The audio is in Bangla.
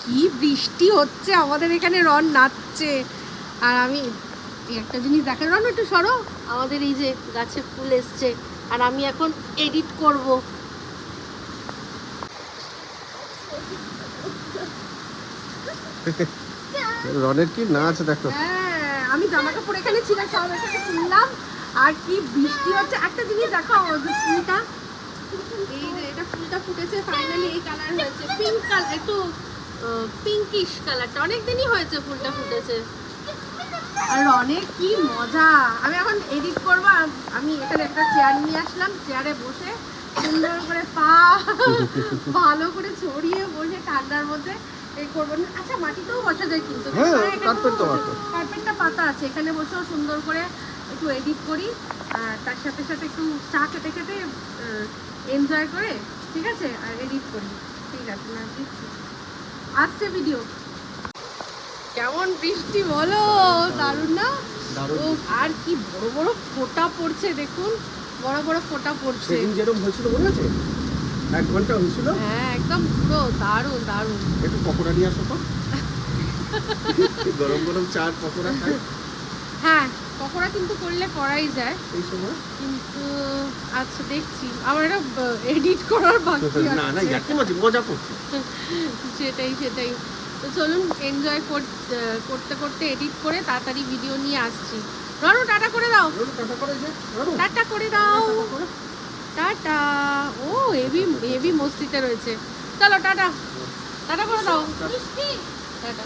কি বৃষ্টি হচ্ছে আমাদের এখানে, রন নাচছে। আর আমি একটা জিনিস দেখেন, রন একটু সরো, আমাদের এই যে গাছে ফুল এসছে আর আমি এখন এডিট করব। রনের কি নাচ দেখো। হ্যাঁ, আমি জামা কাপড় এখানে ছিল সব এখানে তুললাম আর কি বৃষ্টি হচ্ছে। একটা জিনিস দেখো, আমাদের ফুলটা, এই যে এটা ফুলটা ফুটেছে ফাইনালি, এই কালার হয়েছে পিঙ্ক কালার, একটু পিঙ্কিশ কালারটা, অনেক দিনই হয়েছে ফুলটা ফুটেছে। আর অনেক কি মজা। আমি এখন এডিট করবো। আমি এখানে একটা চেয়ার নিয়ে আসলাম, চেয়ারে বসে সুন্দর করে পা ভালো করে ছড়িয়ে বসে ঠান্ডার মধ্যে এই করবো। আচ্ছা, মাটিতেও বসা যায় কিন্তু, কার্পেটটা পাতা আছে, এখানে বসেও সুন্দর করে একটু এডিট করি। আর তার সাথে সাথে একটু চা খেতে খেতে এনজয় করে, ঠিক আছে, আর এডিট করি। ঠিক আছে, না দিচ্ছি, আসছে ভিডিও। কেমন বৃষ্টি বলো, দারুণ না? ও, আর কি বড় বড় ফোঁটা পড়ছে দেখুন, বড় বড় ফোঁটা পড়ছে। সেদিন যেরকম হয়েছিল মনে আছে, 1 ঘন্টা হয়েছিল। হ্যাঁ, একদম পুরো দারুণ দারুণ। একটু পকোড়া নিয়ে আসো তো। গরম গরম চা পকোড়া খাই। হ্যাঁ, পকোড়া কিন্তু করলে করাই যায় এই সময়, কিন্তু আচ্ছা দেখছি, আমার এটা এডিট করার বাকি আছে। না না, একটু মজা করছি। সেটাই সেটাই। তো চলুন, এনজয় করতে করতে এডিট করে তাড়াতাড়ি ভিডিও নিয়ে আসছি। রনু টাটা করে দাও, টাটা করে দাও, টাটা। ও, হেভি হেভি মস্তিতে রয়েছে। চলো টাটা, টাটা করে দাও, টাটা।